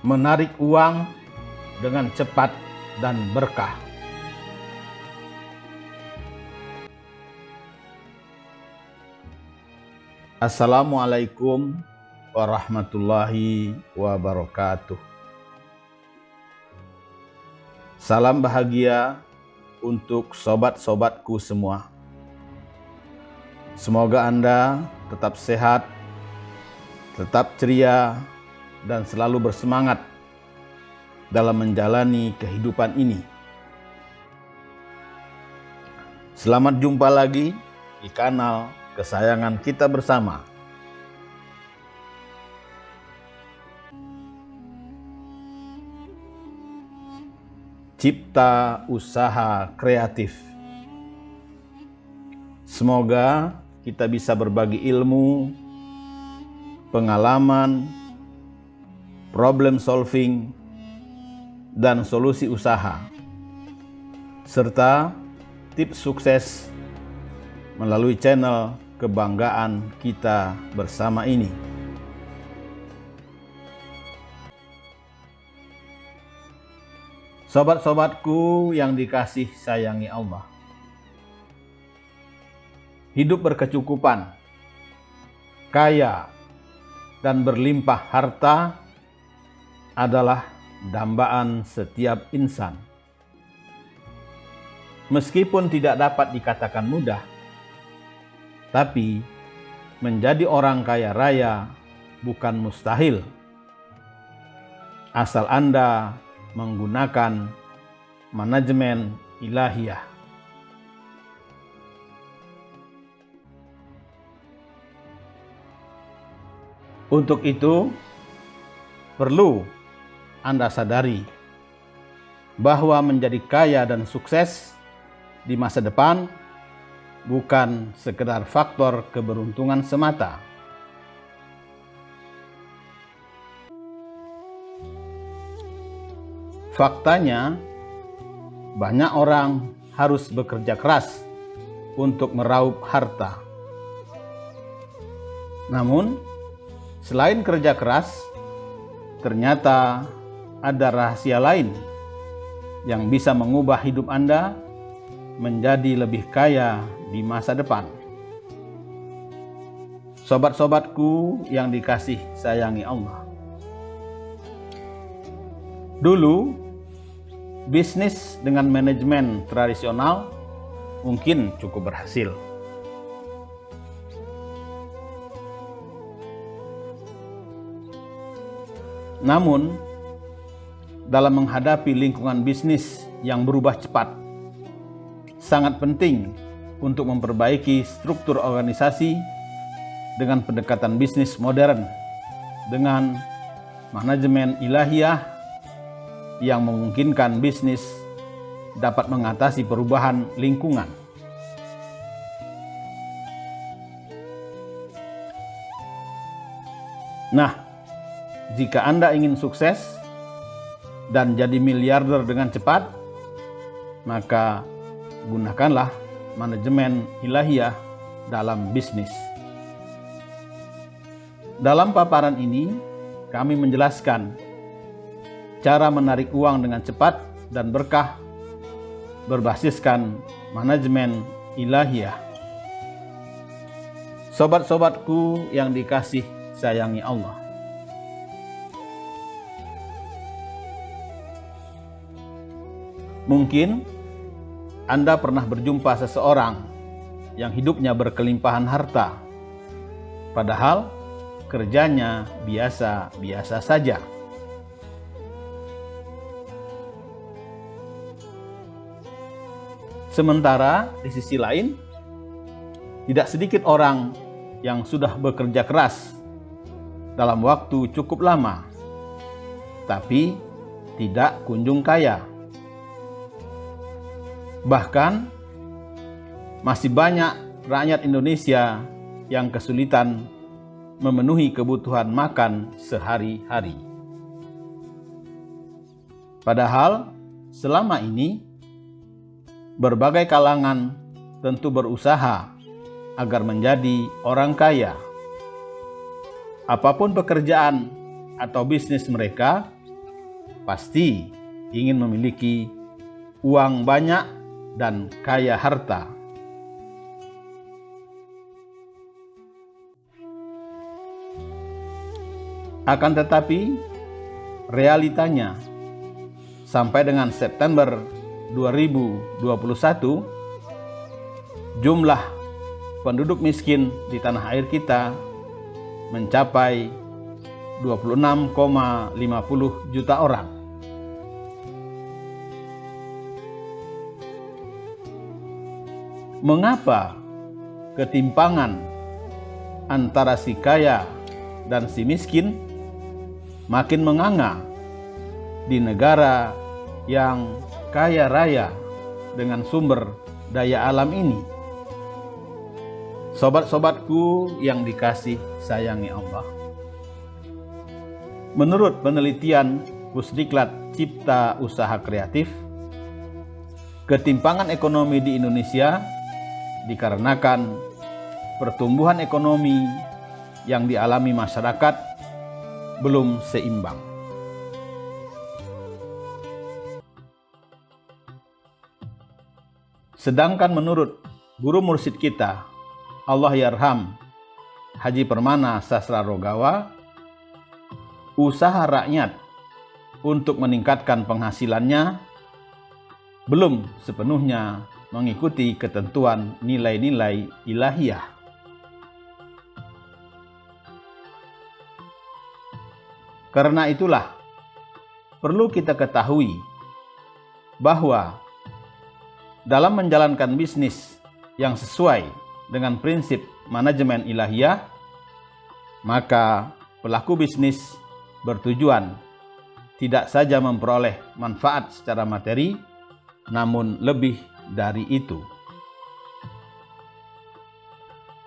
menarik uang dengan cepat dan berkah. Assalamualaikum warahmatullahi wabarakatuh. Salam bahagia untuk sobat-sobatku semua. Semoga Anda tetap sehat, tetap ceria, dan selalu bersemangat dalam menjalani kehidupan ini. Selamat jumpa lagi di kanal kesayangan kita bersama. Cipta Usaha Kreatif. Semoga kita bisa berbagi ilmu, pengalaman, problem solving, dan solusi usaha, serta tips sukses melalui channel kebanggaan kita bersama ini. Sobat-sobatku yang dikasih sayangi Allah, hidup berkecukupan, kaya, dan berlimpah harta adalah dambaan setiap insan. Meskipun tidak dapat dikatakan mudah, tapi menjadi orang kaya raya bukan mustahil, asal Anda menggunakan manajemen ilahiyah. Untuk itu, perlu Anda sadari bahwa menjadi kaya dan sukses di masa depan bukan sekedar faktor keberuntungan semata. Faktanya, banyak orang harus bekerja keras untuk meraup harta. Namun, selain kerja keras, ternyata ada rahasia lain yang bisa mengubah hidup Anda menjadi lebih kaya di masa depan. Sobat-sobatku yang dikasih sayangi Allah. Dulu, bisnis dengan manajemen tradisional mungkin cukup berhasil. Namun, dalam menghadapi lingkungan bisnis yang berubah cepat, sangat penting untuk memperbaiki struktur organisasi dengan pendekatan bisnis modern dengan manajemen ilahiyah yang memungkinkan bisnis dapat mengatasi perubahan lingkungan. Nah, jika Anda ingin sukses dan jadi miliarder dengan cepat, maka gunakanlah manajemen ilahiyah dalam bisnis. Dalam paparan ini, kami menjelaskan cara menarik uang dengan cepat dan berkah berbasiskan manajemen ilahiyah. Sobat-sobatku yang dikasih sayangi Allah. Mungkin Anda pernah berjumpa seseorang yang hidupnya berkelimpahan harta, padahal kerjanya biasa-biasa saja. Sementara di sisi lain, tidak sedikit orang yang sudah bekerja keras dalam waktu cukup lama, tapi tidak kunjung kaya. Bahkan, masih banyak rakyat Indonesia yang kesulitan memenuhi kebutuhan makan sehari-hari. Padahal, selama ini, berbagai kalangan tentu berusaha agar menjadi orang kaya. Apapun pekerjaan atau bisnis mereka, pasti ingin memiliki uang banyak dan kaya harta. Akan tetapi, realitanya sampai dengan September 2021, jumlah penduduk miskin di tanah air kita mencapai 26,50 juta orang. Mengapa ketimpangan antara si kaya dan si miskin makin menganga di negara yang kaya raya dengan sumber daya alam ini? Sobat-sobatku yang dikasih sayangi Allah, menurut penelitian Pusdiklat Cipta Usaha Kreatif, ketimpangan ekonomi di Indonesia dikarenakan pertumbuhan ekonomi yang dialami masyarakat belum seimbang. Sedangkan menurut guru mursyid kita, Allah Yarham Haji Permana Sasrarogawa, usaha rakyat untuk meningkatkan penghasilannya belum sepenuhnya mengikuti ketentuan nilai-nilai ilahiyah. Karena itulah perlu kita ketahui bahwa dalam menjalankan bisnis yang sesuai dengan prinsip manajemen ilahiyah, maka pelaku bisnis bertujuan tidak saja memperoleh manfaat secara materi, namun lebih dari itu.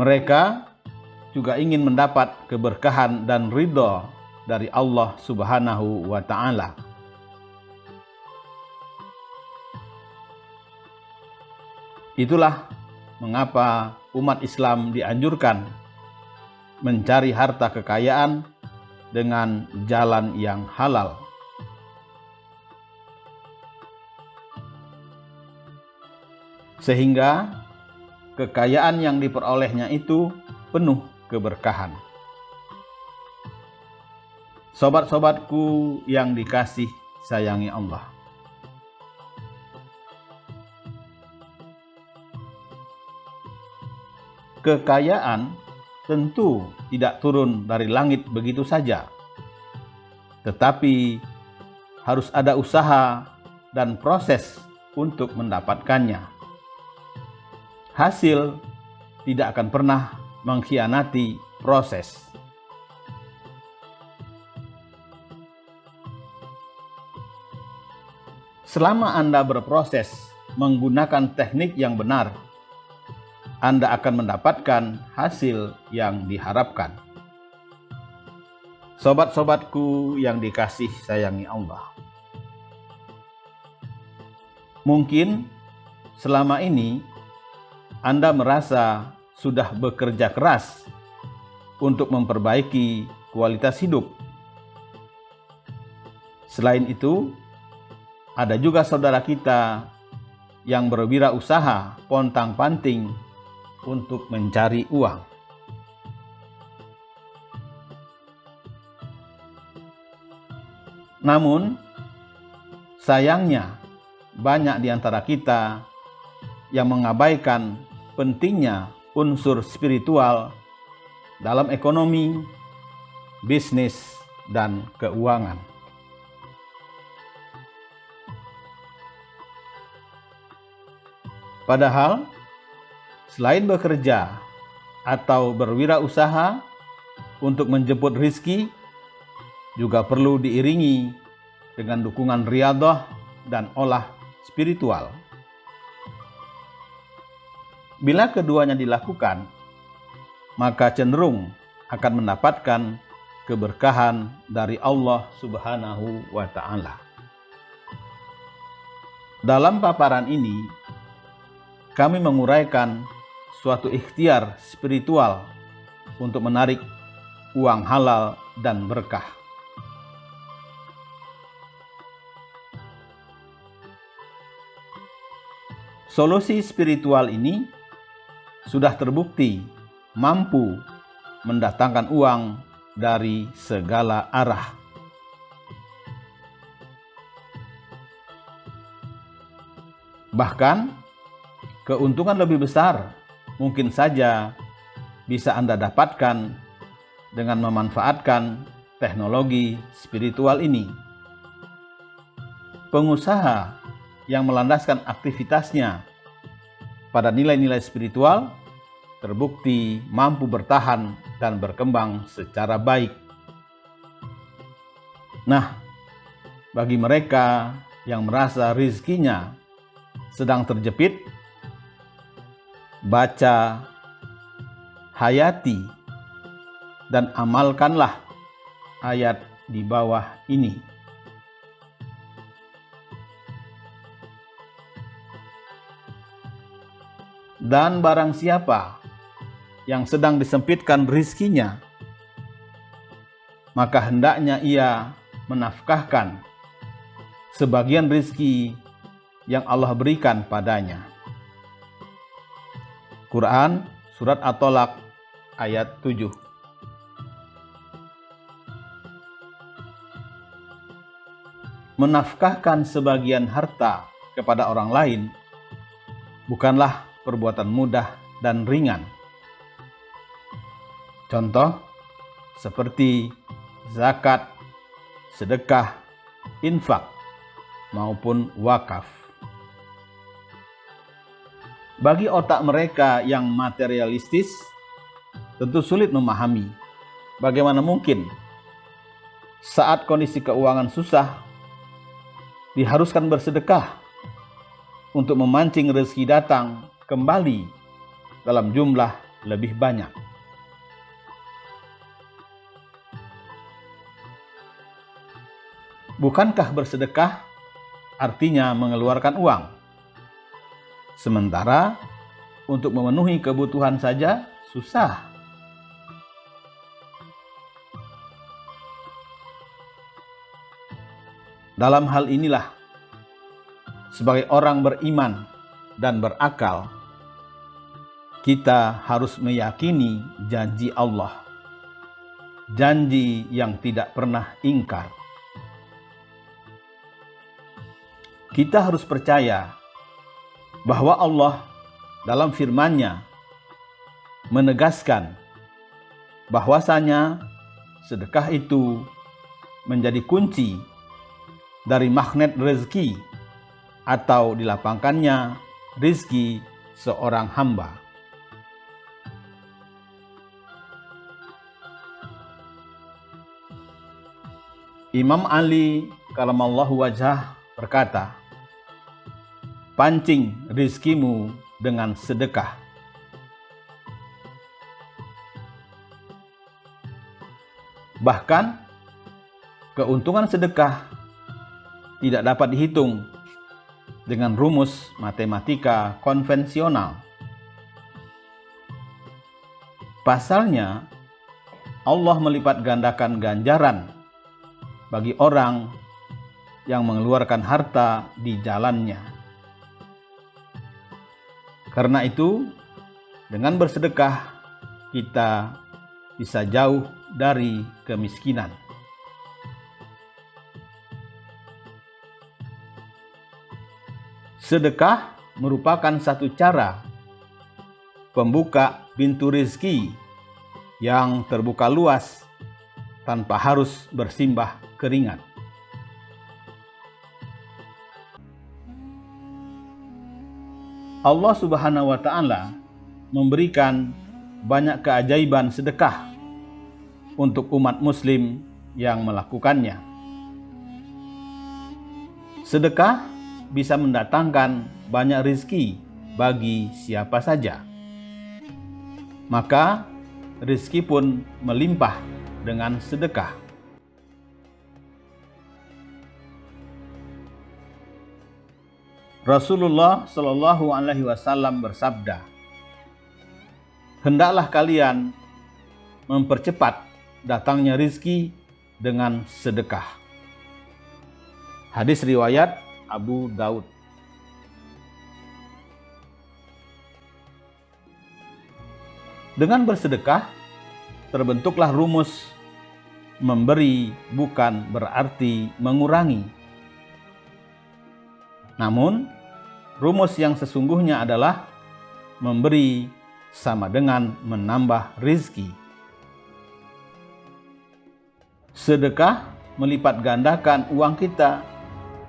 Mereka juga ingin mendapat keberkahan dan ridho dari Allah Subhanahu wa Ta'ala. Itulah mengapa umat Islam dianjurkan mencari harta kekayaan dengan jalan yang halal. Sehingga kekayaan yang diperolehnya itu penuh keberkahan. Sobat-sobatku yang dikasih sayangi Allah, kekayaan tentu tidak turun dari langit begitu saja, tetapi harus ada usaha dan proses untuk mendapatkannya. Hasil tidak akan pernah mengkhianati proses. Selama Anda berproses menggunakan teknik yang benar, Anda akan mendapatkan hasil yang diharapkan. Sobat-sobatku yang dikasih sayangi Allah, mungkin selama ini Anda merasa sudah bekerja keras untuk memperbaiki kualitas hidup. Selain itu, ada juga saudara kita yang berwirausaha pontang-panting untuk mencari uang. Namun, sayangnya banyak di antara kita yang mengabaikan pentingnya unsur spiritual dalam ekonomi, bisnis, dan keuangan. Padahal, selain bekerja atau berwirausaha untuk menjemput rizki, juga perlu diiringi dengan dukungan riyadhah dan olah spiritual. Bila keduanya dilakukan, maka cenderung akan mendapatkan keberkahan dari Allah Subhanahu wa Ta'ala. Dalam paparan ini, kami menguraikan suatu ikhtiar spiritual untuk menarik uang halal dan berkah. Solusi spiritual ini sudah terbukti mampu mendatangkan uang dari segala arah. Bahkan, keuntungan lebih besar mungkin saja bisa Anda dapatkan dengan memanfaatkan teknologi spiritual ini. Pengusaha yang melandaskan aktivitasnya pada nilai-nilai spiritual terbukti mampu bertahan dan berkembang secara baik. Nah, bagi mereka yang merasa rizkinya sedang terjepit, baca, hayati, dan amalkanlah ayat di bawah ini. Dan barang siapa yang sedang disempitkan rizkinya, maka hendaknya ia menafkahkan sebagian rizki yang Allah berikan padanya. Quran Surat At-Tolak ayat 7. Menafkahkan sebagian harta kepada orang lain bukanlah perbuatan mudah dan ringan. Contoh seperti zakat, sedekah, infak, maupun wakaf. Bagi otak mereka yang materialistis, tentu sulit memahami bagaimana mungkin saat kondisi keuangan susah diharuskan bersedekah untuk memancing rezeki datang kembali dalam jumlah lebih banyak. Bukankah bersedekah artinya mengeluarkan uang? Sementara untuk memenuhi kebutuhan saja susah. Dalam hal inilah, sebagai orang beriman dan berakal, kita harus meyakini janji Allah, janji yang tidak pernah ingkar. Kita harus percaya bahwa Allah dalam firman-Nya menegaskan bahwasanya sedekah itu menjadi kunci dari magnet rezeki atau dilapangkannya rezeki seorang hamba. Imam Ali karamallahu wajhah berkata, pancing rizkimu dengan sedekah. Bahkan, keuntungan sedekah tidak dapat dihitung dengan rumus matematika konvensional. Pasalnya, Allah melipat gandakan ganjaran bagi orang yang mengeluarkan harta di jalannya. Karena itu, dengan bersedekah, kita bisa jauh dari kemiskinan. Sedekah merupakan satu cara pembuka pintu rezeki yang terbuka luas tanpa harus bersimbah keringat. Allah Subhanahu wa Ta'ala memberikan banyak keajaiban sedekah untuk umat Muslim yang melakukannya. Sedekah bisa mendatangkan banyak rezeki bagi siapa saja. Maka rezeki pun melimpah dengan sedekah. Rasulullah Shallallahu Alaihi Wasallam bersabda, hendaklah kalian mempercepat datangnya rizki dengan sedekah. Hadis riwayat Abu Daud. Dengan bersedekah, terbentuklah rumus memberi bukan berarti mengurangi. Namun, rumus yang sesungguhnya adalah memberi sama dengan menambah rizki. Sedekah melipat gandakan uang kita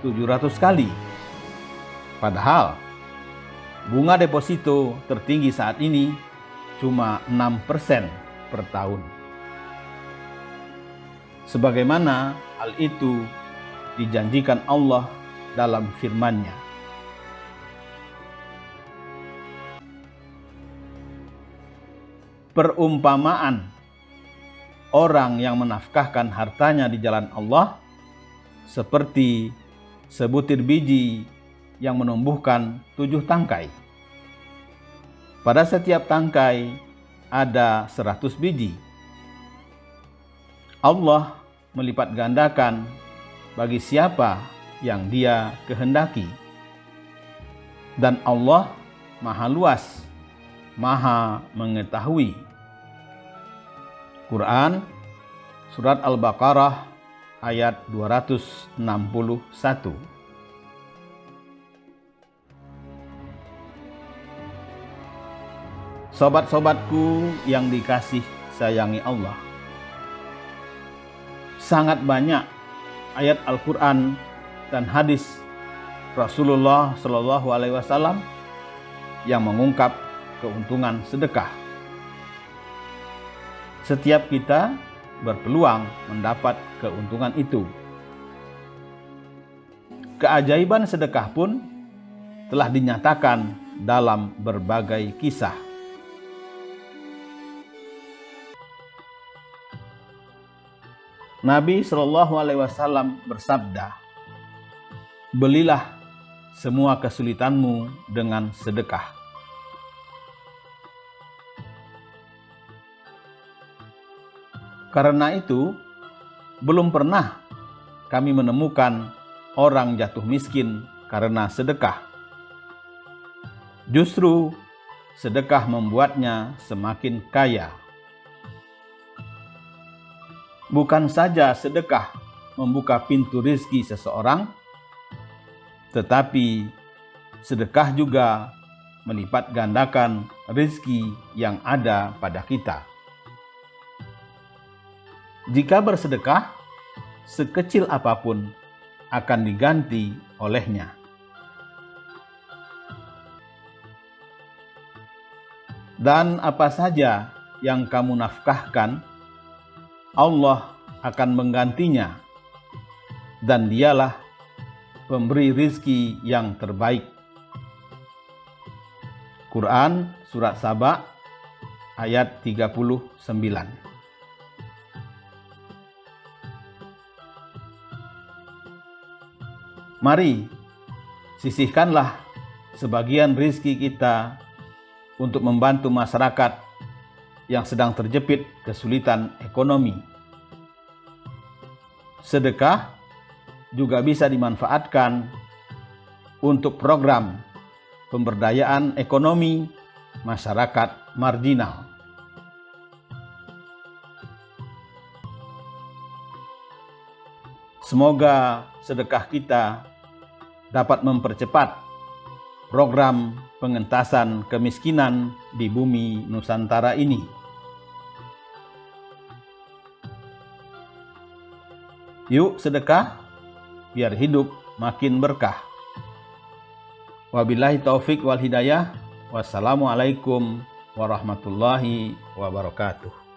700 kali. Padahal, bunga deposito tertinggi saat ini cuma 6% per tahun. Sebagaimana hal itu dijanjikan Allah dalam firman-Nya. Perumpamaan orang yang menafkahkan hartanya di jalan Allah seperti sebutir biji yang menumbuhkan 7 tangkai. Pada setiap tangkai ada 100 biji. Allah melipat gandakan bagi siapa yang Dia kehendaki. Dan Allah Maha Luas, Maha Mengetahui. Quran Surat Al-Baqarah ayat 261. Sobat-sobatku yang dikasih sayangi Allah, sangat banyak ayat Al-Quran dan hadis Rasulullah SAW yang mengungkap keuntungan sedekah. Setiap kita berpeluang mendapat keuntungan itu. Keajaiban sedekah pun telah dinyatakan dalam berbagai kisah. Nabi SAW bersabda, "Belilah semua kesulitanmu dengan sedekah." Karena itu, belum pernah kami menemukan orang jatuh miskin karena sedekah. Justru sedekah membuatnya semakin kaya. Bukan saja sedekah membuka pintu rezeki seseorang, tetapi sedekah juga melipat gandakan rezeki yang ada pada kita. Jika bersedekah, sekecil apapun akan diganti olehnya. Dan apa saja yang kamu nafkahkan, Allah akan menggantinya, dan Dialah pemberi rizki yang terbaik. Quran Surat Saba ayat 39. Mari sisihkanlah sebagian rizki kita untuk membantu masyarakat yang sedang terjepit kesulitan ekonomi. Sedekah juga bisa dimanfaatkan untuk program pemberdayaan ekonomi masyarakat marginal. Semoga sedekah kita dapat mempercepat program pengentasan kemiskinan di bumi Nusantara ini. Yuk sedekah, biar hidup makin berkah. Wabillahi taufik wal hidayah. Wassalamualaikum warahmatullahi wabarakatuh.